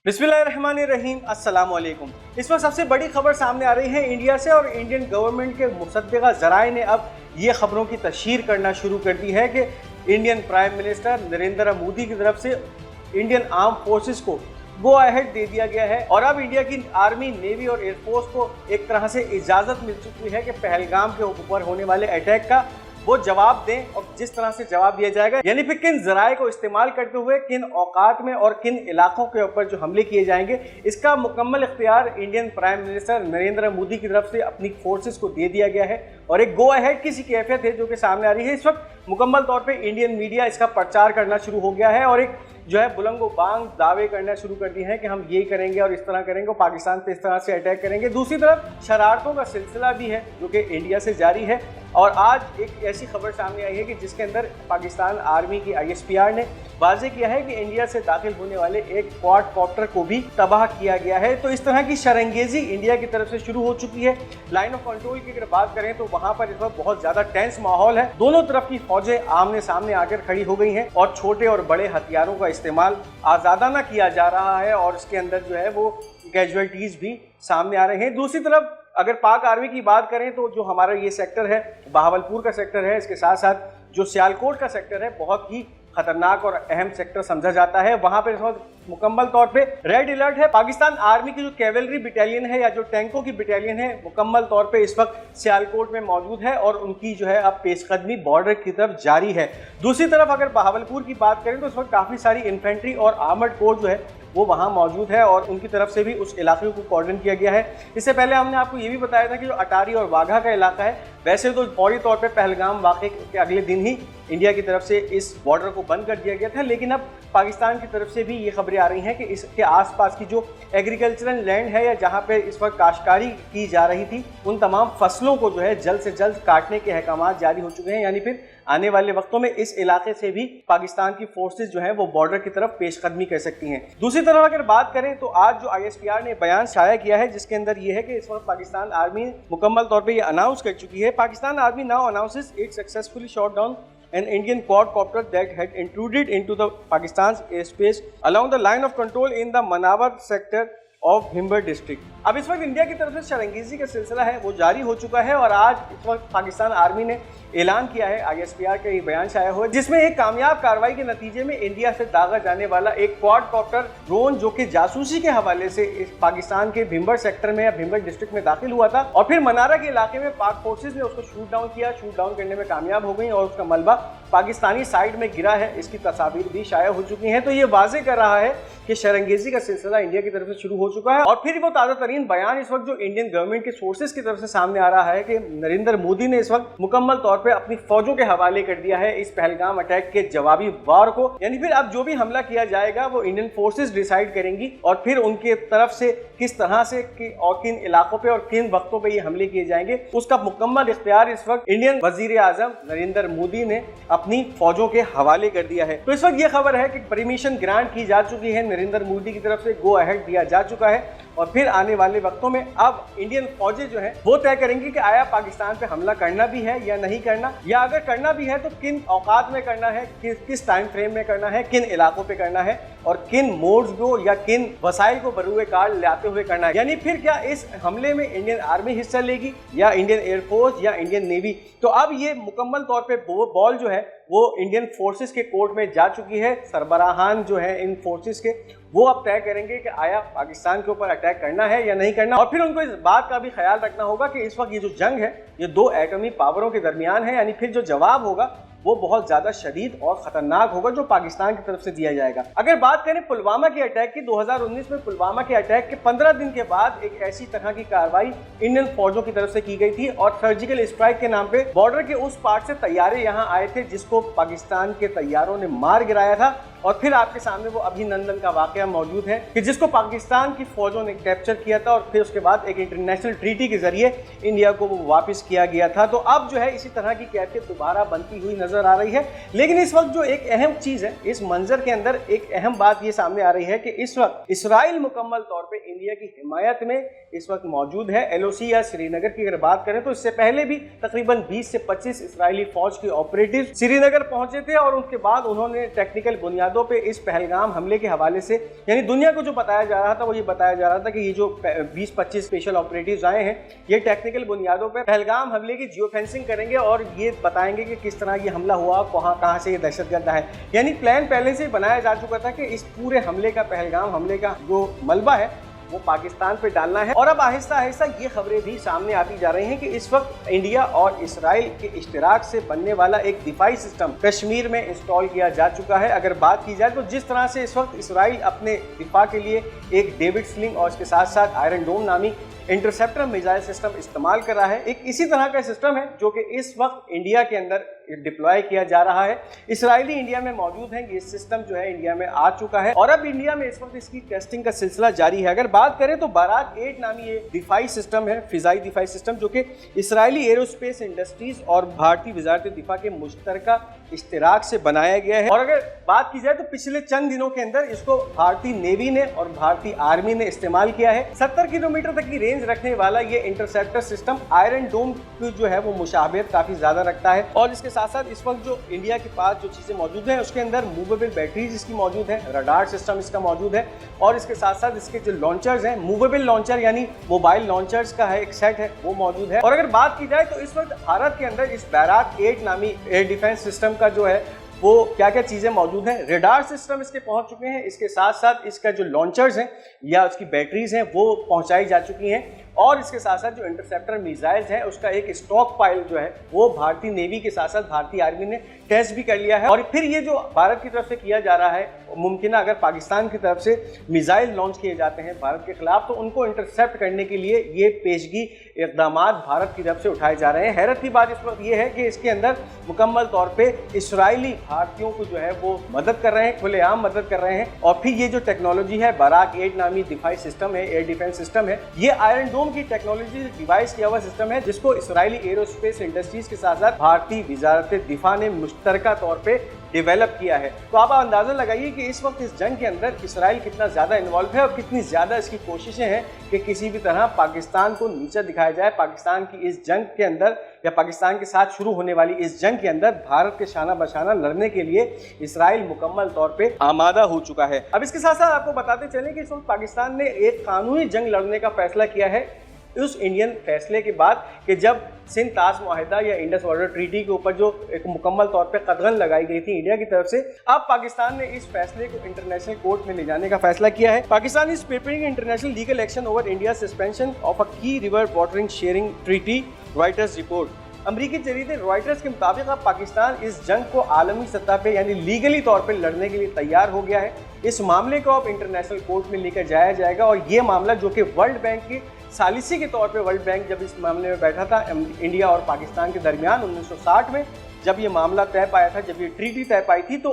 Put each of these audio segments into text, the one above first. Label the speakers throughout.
Speaker 1: बिस्मिल्लाहिर्रहमानिर्रहीम, अस्सलाम वालेकुम। इस वक्त सबसे बड़ी खबर सामने आ रही है इंडिया से और इंडियन गवर्नमेंट के मुसद्दिक़ा ज़राए ने अब ये खबरों की तशहीर करना शुरू कर दी है कि Indian prime minister Narendra Modi की तरफ से इंडियन आर्म फोर्सेस को गो अहेड दे दिया गया है और अब इंडिया की आर्मी, नेवी और एयरफोर्स को एक तरह से इजाज़त मिल चुकी है कि पहलगाम के ऊपर होने वाले अटैक का वो जवाब दें और जिस तरह से जवाब दिया जाएगा, यानी फिर किन जराए को इस्तेमाल करते हुए किन औकात में और किन इलाकों के ऊपर जो हमले किए जाएंगे, इसका मुकम्मल इख्तियार Indian prime minister Narendra Modi की तरफ से अपनी फोर्सेस को दे दिया गया है और एक गो अहेड की सी कैफियत है जो कि सामने आ रही है। इस वक्त मुकम्मल तौर पर इंडियन मीडिया इसका प्रचार करना शुरू हो गया है और एक जो है बुलंदो बांग दावे करना शुरू कर दिए हैं कि हम यही करेंगे और इस तरह करेंगे और पाकिस्तान पे इस तरह से अटैक करेंगे। दूसरी तरफ शरारतों का सिलसिला भी है जो कि इंडिया से जारी है और आज एक ऐसी खबर सामने आई है कि जिसके अंदर पाकिस्तान आर्मी की ISPR ने वाजे किया है कि इंडिया से दाखिल होने वाले एक क्वाडकॉप्टर को भी तबाह किया गया है। तो इस तरह की शरंगेजी इंडिया की तरफ से शुरू हो चुकी है। लाइन ऑफ कंट्रोल की अगर बात करें तो वहां पर इस वक्त बहुत ज्यादा टेंस माहौल है। दोनों तरफ की फौजें आमने सामने आकर खड़ी हो गई हैं और छोटे और बड़े हथियारों का इस्तेमाल आज़ादाना किया जा रहा है और इसके अंदर जो है वो कैजुअलिटीज भी सामने आ रहे हैं। दूसरी तरफ अगर पाक आर्मी की बात करें तो जो हमारा ये सेक्टर है, बहावलपुर का सेक्टर है, इसके साथ साथ जो सियालकोट का सेक्टर है, बहुत ही खतरनाक और अहम सेक्टर समझा जाता है। वहां पर इस वक्त मुकम्मल तौर पे रेड अलर्ट है। पाकिस्तान आर्मी की जो कैवलरी बटालियन है या जो टैंकों की बटालियन है मुकम्मल तौर पे इस वक्त सियालकोट में मौजूद है और उनकी जो है अब पेशकदमी बॉर्डर की तरफ जारी है। दूसरी तरफ अगर बहावलपुर की बात करें तो इस वक्त काफ़ी सारी इन्फेंट्री और आर्मर्ड कोर जो है वो वहाँ मौजूद है और उनकी तरफ से भी उस इलाके को कॉर्डन किया गया है। इससे पहले हमने आपको ये भी बताया था कि जो अटारी और वाघा का इलाका है, वैसे तो फौरी तौर पे पहलगाम वाक़े के अगले दिन ही इंडिया की तरफ से इस बॉर्डर को बंद कर दिया गया था, लेकिन अब पाकिस्तान की तरफ से भी ये खबरें आ रही हैं कि इसके आसपास की जो एग्रीकल्चरल लैंड है या जहाँ पे इस वक्त काश्तकारी की जा रही थी, उन तमाम फसलों को जो है जल्द से जल्द काटने के अहकामात जारी हो चुके हैं। यानी फिर आने वाले वक्तों में इस इलाके से भी पाकिस्तान की फोर्सेज जो है वो बॉर्डर की तरफ पेशकदमी कर सकती हैं। दूसरी तरफ अगर बात करें तो आज जो ISPR ने बयान शाया किया है जिसके अंदर ये है कि इस वक्त पाकिस्तान आर्मी मुकम्मल तौर पे ये अनाउंस कर चुकी है। Pakistan army now announces it successfully shot down an Indian quadcopter that had intruded into the Pakistan's airspace along the line of control in the Manawar sector of Bhimber district. अब इस वक्त इंडिया की तरफ से शरंगेजी का सिलसिला है वो जारी हो चुका है और आज इस वक्त पाकिस्तान आर्मी ने ऐलान किया है, ISPR का एक बयान शाया हुआ है जिसमें एक कामयाब कार्रवाई के नतीजे में इंडिया से दागा जाने वाला एक क्वाडकॉप्टर ड्रोन जो कि जासूसी के हवाले से इस पाकिस्तान के भिम्बर सेक्टर में या भिम्बर डिस्ट्रिक्ट में दाखिल हुआ था और फिर मनारा के इलाके में पाक फोर्सेज ने उसको शूट डाउन किया। शूट डाउन करने में कामयाब हो गई और उसका मलबा पाकिस्तानी साइड में गिरा है। इसकी तस्वीर भी शाया हो चुकी हैं। तो ये वाजे कर रहा है कि शरंगेजी का सिलसिला इंडिया की तरफ से शुरू हो चुका है और फिर वो ताज़ा तरीन बयान इस वक्त जो इंडियन गवर्नमेंट के सोर्सेज की तरफ से सामने आ रहा है कि नरेंद्र मोदी ने इस वक्त मुकम्मल तौर पे अपनी फौजों के हवाले कर दिया है इस पहलगाम अटैक के जवाबी वार को। यानी फिर अब जो भी हमला किया जाएगा वो इंडियन फोर्सेज डिसाइड करेंगी और फिर उनके तरफ से किस तरह से और किन इलाकों पे और किन वक्तों पे ये हमले किए जाएंगे उसका मुकम्मल इख्तियार इस वक्त इंडियन वजीर आजम नरेंद्र मोदी ने अपनी फौजों के हवाले कर दिया है। तो इस वक्त ये खबर है कि परमिशन ग्रांट की जा चुकी है, नरेंद्र मोदी की तरफ से गो अहेड दिया जा चुका है और फिर आने वाले वक्तों में अब इंडियन फौजें जो है वो तय करेंगी कि आया पाकिस्तान पे हमला करना भी है या नहीं करना, या अगर करना भी है तो किन औकात में करना है, किस टाइम फ्रेम में करना है, किन इलाकों पे करना है और किन मोड्स को या किन वसाइल को बरूए कार लाते हुए करना है। यानी फिर क्या इस हमले में इंडियन आर्मी हिस्सा लेगी या इंडियन एयरफोर्स या इंडियन नेवी। तो अब ये मुकम्मल तौर पे बॉल जो है वो इंडियन फोर्सेस के कोर्ट में जा चुकी है। सरबराहान जो है इन फोर्सेस के वो अब तय करेंगे कि आया पाकिस्तान के ऊपर अटैक करना है या नहीं करना और फिर उनको इस बात का भी ख्याल रखना होगा कि इस वक्त ये जो जंग है ये दो एटमी पावरों के दरमियान है। यानी फिर जो जवाब होगा वो बहुत ज्यादा शदीद और खतरनाक होगा जो पाकिस्तान की तरफ से दिया जाएगा। अगर बात करें पुलवामा के अटैक की, 2019 में पुलवामा के अटैक के 15 दिन के बाद एक ऐसी तरह की कार्रवाई इंडियन फौजों की तरफ से की गई थी और सर्जिकल स्ट्राइक के नाम पे बॉर्डर के उस पार्ट से तैयारे यहाँ आए थे जिसको पाकिस्तान के तैयारों ने मार गिराया था और फिर आपके सामने वो अभिनंदन का वाकया मौजूद है कि जिसको पाकिस्तान की फौजों ने कैप्चर किया था और फिर उसके बाद एक इंटरनेशनल ट्रीटी के जरिए इंडिया को वो वापस किया गया था। तो अब जो है इसी तरह की कैफियत दोबारा बनती हुई नजर आ रही है। लेकिन इस वक्त जो एक अहम चीज है इस मंजर के अंदर, एक अहम बात ये सामने आ रही है कि इस वक्त इसराइल मुकम्मल तौर पर इंडिया की हिमायत में इस वक्त मौजूद है। LOC या श्रीनगर की अगर बात करें तो इससे पहले भी तकरीबन 20 से 25 इसराइली फौज के ऑपरेटिव श्रीनगर पहुंचे थे और उसके बाद उन्होंने टेक्निकल बुनियाद बुनियादों पे इस पहलगाम हमले के हवाले से, यानी दुनिया को जो बताया जा रहा था वो ये बताया जा रहा था कि ये जो 20-25 स्पेशल ऑपरेटिव्स आए हैं ये टेक्निकल बुनियादों पे पहलगाम हमले की जियो फेंसिंग करेंगे और ये बताएंगे कि किस तरह ये हमला हुआ, कहाँ से ये दहशतगर्द है। यानी प्लान पहले से बनाया जा चुका था कि इस पूरे हमले का, पहलगाम हमले का जो मलबा है वो पाकिस्तान पे डालना है। और अब आहिस्ता आहिस्ता ये खबरें भी सामने आती जा रही हैं कि इस वक्त इंडिया और इसराइल के इश्तिराक से बनने वाला एक दिफाई सिस्टम कश्मीर में इंस्टॉल किया जा चुका है। अगर बात की जाए तो जिस तरह से इस वक्त इसराइल अपने दिफा के लिए एक डेविड स्लिंग और इसके साथ साथ आयरन डोम नामी इंटरसेप्टर मिसाइल सिस्टम इस्तेमाल कर रहा है, एक इसी तरह का सिस्टम है जो कि इस वक्त इंडिया के अंदर डिप्लॉय किया जा रहा है। इसराइली इंडिया में मौजूद है, ये सिस्टम जो है इंडिया में आ चुका है और अब इंडिया में इस वक्त इसकी टेस्टिंग का सिलसिला जारी है। अगर बात करें तो बाराक 8 नामी ये दिफाई सिस्टम है, फिजाई दिफाई सिस्टम, जो कि इसराइली एरोस्पेस इंडस्ट्रीज और भारतीय वजारत दिफा के मुश्तरका इश्तिराक से बनाया गया है। और अगर बात की जाए तो पिछले चंद दिनों के अंदर इसको भारतीय नेवी ने और भारतीय आर्मी ने इस्तेमाल किया है। 70 किलोमीटर तक की रेंज रखने वाला ये इंटरसेप्टर सिस्टम आयरन डोम की जो है वो मुशाबहत काफी ज्यादा रखता है। और इसके साथ साथ इस वक्त जो इंडिया के पास जो चीजें मौजूद हैं उसके अंदर मूवेबल बैटरीज इसकी मौजूद है, रडार सिस्टम इसका मौजूद है और इसके साथ साथ इसके जो लॉन्चर्स हैं, मूवेबल लॉन्चर यानी मोबाइल लॉन्चर्स का है एक सेट है, वो मौजूद है। और अगर बात की जाए तो इस वक्त भारत के अंदर इस बाराक 8 नामी एयर डिफेंस सिस्टम का जो है वो क्या क्या चीजें मौजूद हैं। रेडार सिस्टम इसके पहुंच चुके हैं, इसके साथ साथ इसका जो लॉन्चर्स हैं या उसकी बैटरीज हैं वो पहुंचाई जा चुकी हैं और इसके साथ साथ जो इंटरसेप्टर मिसाइल्स है उसका एक स्टॉक पाइल जो है वो भारतीय नेवी के साथ साथ भारतीय आर्मी ने टेस्ट भी कर लिया है। और फिर ये जो भारत की तरफ से किया जा रहा है, मुमकिन अगर पाकिस्तान की तरफ से मिसाइल लॉन्च किए जाते हैं भारत के खिलाफ तो उनको इंटरसेप्ट करने के लिए ये पेशगी इकदाम भारत की तरफ से उठाए जा रहे हैं। हैरत की बात इस वक्त ये है कि इसके अंदर मुकम्मल तौर पर इसराइली भारतीयों को जो है वो मदद कर रहे हैं, खुलेआम मदद कर रहे हैं। और फिर ये जो टेक्नोलॉजी है बाराक 8 नामी दिफाई सिस्टम है, एयर डिफेंस सिस्टम है, ये आयरन डोम की टेक्नोलॉजी डिवाइस किया हुआ सिस्टम है जिसको इसराइली एरोस्पेस इंडस्ट्रीज के साथ साथ भारतीय वजारत दिफा ने मुश्तरका तौर पे डेवलप किया है। तो आप अंदाजा लगाइए कि इस वक्त इस जंग के अंदर इसराइल कितना ज्यादा इन्वॉल्व है और कितनी ज्यादा इसकी कोशिशें हैं कि किसी भी तरह पाकिस्तान को नीचा दिखाया जाए। पाकिस्तान की इस जंग के अंदर या पाकिस्तान के साथ शुरू होने वाली इस जंग के अंदर भारत के शाना बशाना लड़ने के लिए इसराइल मुकम्मल तौर पे आमादा हो चुका है। अब इसके साथ साथ आपको बताते चलें कि इस वक्त पाकिस्तान ने एक कानूनी जंग लड़ने का फैसला किया है उस इंडियन फैसले के बाद कि जब सिंध ताश मुआहिदा या इंडस वाटर ट्रीटी के ऊपर जो एक मुकम्मल तौर पे कदगन लगाई गई थी इंडिया की तरफ से, अब पाकिस्तान ने इस फैसले को इंटरनेशनल कोर्ट में ले जाने का फैसला किया है। Pakistan is preparing international legal action over India suspension of a key river watering sharing treaty, Reuters report. अमरीकी जरीदे रॉयटर्स के मुताबिक अब पाकिस्तान इस जंग को आलमी सतह पे यानी लीगली तौर पे लड़ने के लिए तैयार हो गया है। इस मामले को अब इंटरनेशनल कोर्ट में लेकर जाया जाएगा और ये मामला जो कि वर्ल्ड बैंक की सालिसी के तौर पे, वर्ल्ड बैंक जब इस मामले में बैठा था इंडिया और पाकिस्तान के दरमियान 1960 में जब ये मामला तय पाया था, जब ये ट्रीटी तय पाई थी, तो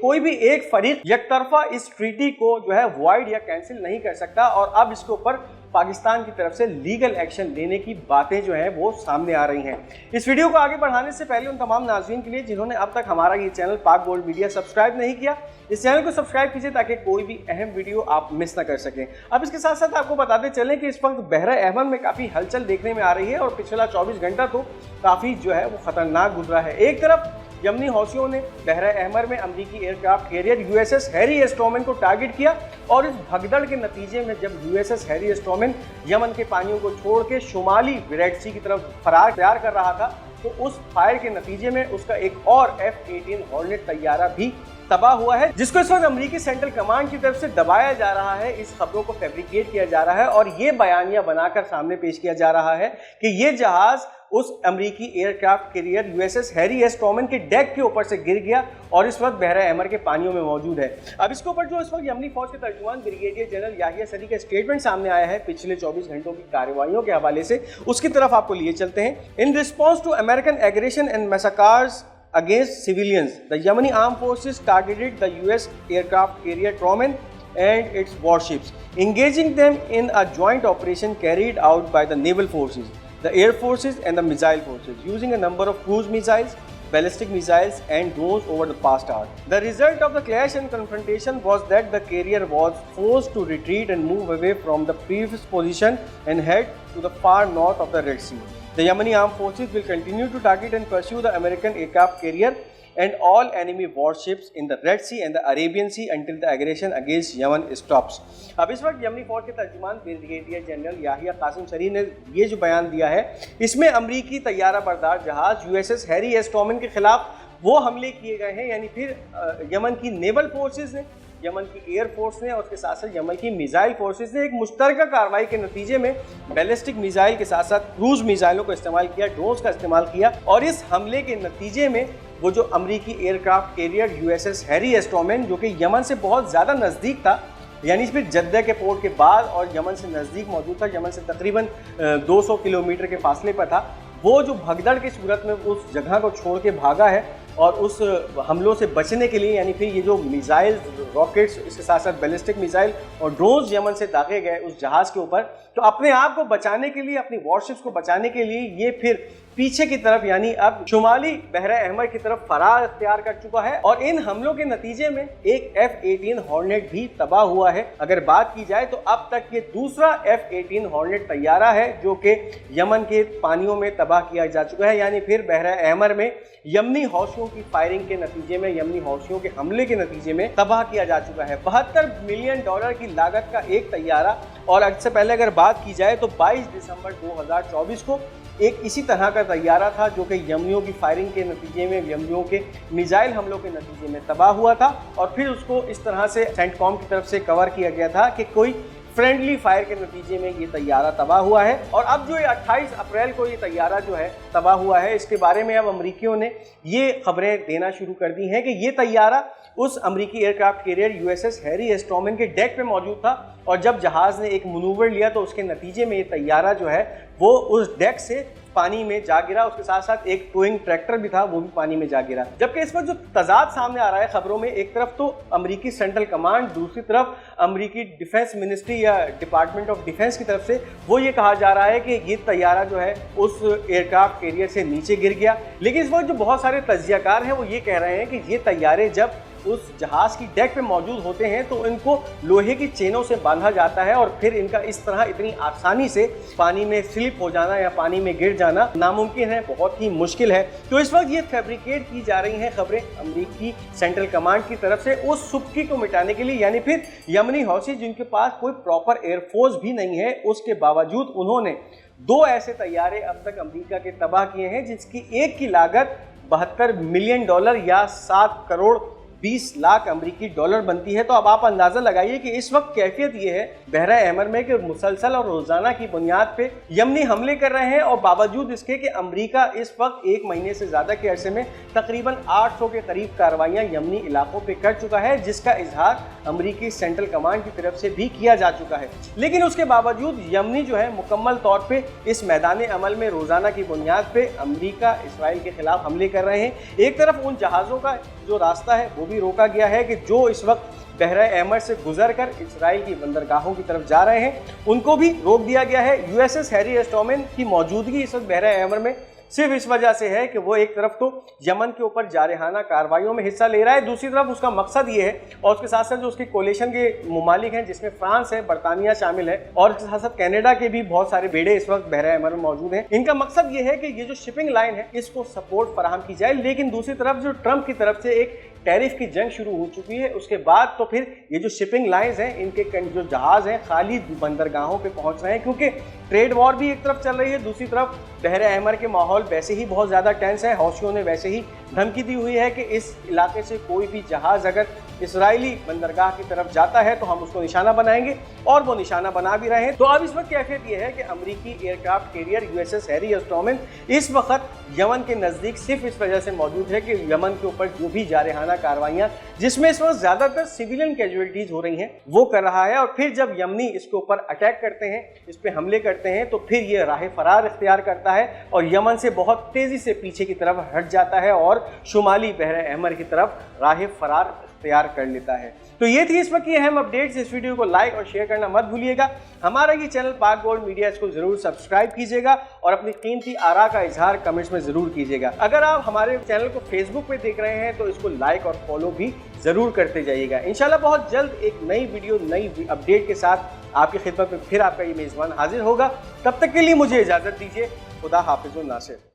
Speaker 1: कोई भी एक फरीक यकतरफा इस ट्रीटी को जो है वॉइड या कैंसिल नहीं कर सकता। और अब इसके ऊपर पाकिस्तान की तरफ से लीगल एक्शन लेने की बातें जो हैं वो सामने आ रही हैं। इस वीडियो को आगे बढ़ाने से पहले उन तमाम नाज़रीन के लिए जिन्होंने अब तक हमारा ये चैनल पाक गोल्ड मीडिया सब्सक्राइब नहीं किया, इस चैनल को सब्सक्राइब कीजिए ताकि कोई भी अहम वीडियो आप मिस ना कर सकें। अब इसके साथ साथ आपको बताते चलें कि इस वक्त बहरा अहमर में काफ़ी हलचल देखने में आ रही है और पिछला 24 घंटा तो काफ़ी जो है वो खतरनाक गुजरा है। एक तरफ यमनी हौसियों ने बहरा अहमर में अमरीकी aircraft carrier USS Harry S Trueman को टारगेट किया और इस भगदड़ के नतीजे में जब USS Harry S Trueman Yemen के पानियों को छोड़ के शुमाली रेड सी की तरफ फरार तैयार कर रहा था, तो उस फायर के नतीजे में उसका एक और F-18 हॉर्नेट तैयारा भी तबाह हुआ है, जिसको इस वक्त अमरीकी सेंट्रल कमांड की तरफ से दबाया जा रहा है। इस खबरों को फैब्रिकेट किया जा रहा है और ये बयानिया बनाकर सामने पेश किया जा रहा है कि ये जहाज उस अमरीकी aircraft carrier USS Harry S Trueman के डेक के ऊपर से गिर गया और इस वक्त बहरा अहमर के पानियों में मौजूद है। अब इसके ऊपर जो इस वक्त यमनी फौज के तर्जुमान ब्रिगेडियर जनरल याहिया सरी का स्टेटमेंट सामने आया है पिछले 24 घंटों की कार्रवाइयों के हवाले से, उसकी तरफ आपको लिए चलते हैं। In response to American aggression and massacres against civilians, the Yemeni armed forces targeted the US aircraft carrier Trauman and its warships, engaging them in a joint operation carried out by the naval forces, the air forces and the missile forces, using a number of cruise missiles, ballistic missiles and drones over the past hour. The result of the clash and confrontation was that the carrier was forced to retreat and move away from the previous position and head to the far north of the Red Sea. The Yemeni armed forces will continue to target and pursue the American aircraft carrier and all enemy warships in the Red Sea and the Arabian Sea until the aggression against Yemen stops. अब इस वक्त यमनी फौज के तर्जुमान brigadier general Yahya Qasim शरी ने ये जो बयान दिया है, इसमें अमरीकी तैयारा बरदार जहाज USS हैरी एस ट्रूमैन के खिलाफ वो हमले किए गए हैं, यानी फिर यमन की नेवल फोर्सेस ने, यमन की एयर फोर्स ने और उसके साथ साथ यमन की मिसाइल फोर्सेस ने एक मुश्तरका कार्रवाई के नतीजे में बैलिस्टिक मिसाइल के साथ साथ क्रूज मिसाइलों का इस्तेमाल किया, ड्रोन्स का इस्तेमाल किया, और इस हमले के नतीजे में वो जो अमरीकी aircraft carrier USS Harry S Trueman, जो कि यमन से बहुत ज़्यादा नज़दीक था, यानी फिर जद्दा के पोर्ट के बाद और यमन से नज़दीक मौजूद था, यमन से तकरीबन 200 किलोमीटर के फासले पर था, वो जो भगदड़ की सूरत में उस जगह को छोड़ के भागा है और उस हमलों से बचने के लिए, यानी फिर ये जो मिसाइल, रॉकेट्स, इसके साथ साथ बैलिस्टिक मिसाइल और ड्रोन्स यमन से दागे गए उस जहाज के ऊपर, तो अपने आप को बचाने के लिए, अपनी वॉरशिप्स को बचाने के लिए ये फिर पीछे की तरफ यानी अब शुमाली बहरा अहमर की तरफ फरार इख्तियार कर चुका है। और इन हमलों के नतीजे में एक F-18 हॉर्नेट भी तबाह हुआ है। अगर बात की जाए तो अब तक ये दूसरा F-18 हॉर्नेट तैयारा है जो कि यमन के पानियों में तबाह किया जा चुका है, यानी फिर बहरा अहमर में यमनी हौसियों की फायरिंग के नतीजे में, यमनी हौसियों के हमले के नतीजे में तबाह किया जा चुका है। $72 मिलियन की लागत का एक तैयारा, और इससे पहले अगर बात की जाए तो 22 दिसंबर 2024 को एक इसी तरह का तैयारा था जो कि यमनियों की फायरिंग के नतीजे में, यमनियों के मिसाइल हमलों के नतीजे में तबाह हुआ था, और फिर उसको इस तरह से सेंटकॉम की तरफ से कवर किया गया था कि कोई फ्रेंडली फायर के नतीजे में ये तैयारा तबाह हुआ है। और अब जो 28 अप्रैल को ये तैयारा जो है तबाह हुआ है, इसके बारे में अब अमरीकियों ने ये खबरें देना शुरू कर दी हैं कि ये तैयारा उस अमरीकी aircraft carrier USS Harry S Trueman के डेक पे मौजूद था, और जब जहाज ने एक मनूवर लिया तो उसके नतीजे में ये तैयारा जो है वो उस डेक से पानी में जा गिरा। उसके साथ साथ एक टोइंग ट्रैक्टर भी था, वो भी पानी में जा गिरा। जबकि इस वक्त जो तजाद सामने आ रहा है खबरों में, एक तरफ तो अमरीकी सेंट्रल कमांड, दूसरी तरफ अमरीकी डिफेंस मिनिस्ट्री या डिपार्टमेंट ऑफ डिफेंस की तरफ से वो ये कहा जा रहा है कि ये तैयारा जो है उस एयरक्राफ्ट कैरियर से नीचे गिर गया। लेकिन इस वक्त जो बहुत सारे तज्जियाकार हैं वो ये कह रहे हैं कि ये तैयारे जब उस जहाज की डेक पे मौजूद होते हैं तो इनको लोहे की चेनों से बांधा जाता है, और फिर इनका इस तरह इतनी आसानी से पानी में स्लिप हो जाना या पानी में गिर जाना नामुमकिन है, बहुत ही मुश्किल है। तो इस वक्त ये फैब्रिकेट की जा रही हैं खबरें अमरीकी सेंट्रल कमांड की तरफ से उस सुबकी को मिटाने के लिए, यानी फिर यमनी हौसी जिनके पास कोई प्रॉपर एयरफोर्स भी नहीं है, उसके बावजूद उन्होंने 2 ऐसे तैयारे अब तक अमेरिका के तबाह किए हैं जिसकी एक की लागत $72 मिलियन या 7 करोड़ 20 लाख अमरीकी डॉलर बनती है। तो अब आप अंदाजा लगाइए कि इस वक्त कैफियत ये है बहरा अहमर में कि मुसलसल और रोजाना की बुनियाद पे यमनी हमले कर रहे हैं, और बावजूद इसके कि अमेरिका इस वक्त 1 महीने से ज्यादा के अरसे में तकरीबन 800 के करीब कार्रवाइयां यमनी इलाकों पे कर चुका है, जिसका इजहार अमरीकी सेंट्रल कमांड की तरफ से भी किया जा चुका है। लेकिन उसके बावजूद यमनी जो है मुकम्मल तौर पे इस मैदान अमल में रोजाना की बुनियाद पे अमरीका इसराइल के खिलाफ हमले कर रहे हैं। एक तरफ उन जहाज़ों का जो रास्ता है वो भी रोका गया है कि जो इस वक्त बहरा अहमर से गुजरकर इसराइल की बंदरगाहों की तरफ जा रहे हैं, उनको भी रोक दिया गया है। USS हैरी एस ट्रूमैन की मौजूदगी इस वक्त बहरा अहमर में सिर्फ इस वजह से है कि वो एक तरफ तो यमन के ऊपर जारहाना कार्रवाइयों में हिस्सा ले रहा है, दूसरी तरफ उसका मकसद ये है, और उसके साथ साथ जो उसके कोलिशन के मुमालिक हैं जिसमें फ्रांस है, बरतानिया शामिल है, और उसके साथ साथ कनाडा के भी बहुत सारे बेड़े इस वक्त बहरा अहमर में मौजूद हैं। इनका मकसद ये है कि ये जो शिपिंग लाइन है इसको सपोर्ट फराहम की जाए। लेकिन दूसरी तरफ जो ट्रंप की तरफ से एक टैरिफ की जंग शुरू हो चुकी है, उसके बाद तो फिर ये जो शिपिंग लाइंस हैं, इनके जो जहाज हैं खाली बंदरगाहों पे पहुंच रहे हैं, क्योंकि ट्रेड वॉर भी एक तरफ चल रही है, दूसरी तरफ बहरा अहमर के माहौल वैसे ही बहुत ज़्यादा टेंस है। हौसियों ने वैसे ही धमकी दी हुई है कि इस इलाके से कोई भी जहाज़ अगर इसराइली बंदरगाह की तरफ जाता है तो हम उसको निशाना बनाएंगे, और वो निशाना बना भी रहे हैं। तो अब इस वक्त कैफियत ये है कि अमरीकी aircraft carrier USS Harry S Trueman इस वक्त यमन के नज़दीक सिर्फ इस वजह से मौजूद है कि यमन के ऊपर जो भी जारहाना कार्रवाइयाँ, जिसमें इस वक्त ज़्यादातर सिविलियन कैजुअलिटीज़ हो रही हैं, वो कर रहा है। और फिर जब यमनी इसके ऊपर अटैक करते हैं, इस पर हमले करते हैं, तो फिर ये राह फरार इख्तियार करता है और यमन से बहुत तेज़ी से पीछे की तरफ हट जाता है और शुमाली बहरा अहमर की तरफ राह फरार तैयार कर लेता है। तो ये थी इस वक्त की अहम अपडेट्स। इस वीडियो को लाइक और शेयर करना मत भूलिएगा। हमारा ये चैनल पाक गोल्ड मीडिया, इसको जरूर सब्सक्राइब कीजिएगा और अपनी कीमती आरा का इजहार कमेंट्स में जरूर कीजिएगा। अगर आप हमारे चैनल को फेसबुक पे देख रहे हैं तो इसको लाइक और फॉलो भी जरूर करते जाइएगा। इंशाल्लाह बहुत जल्द एक नई वीडियो, नई अपडेट के साथ आपकी खिदमत में फिर आपका ये मेजबान हाजिर होगा। तब तक के लिए मुझे इजाजत दीजिए। खुदा हाफिज़ नासिर।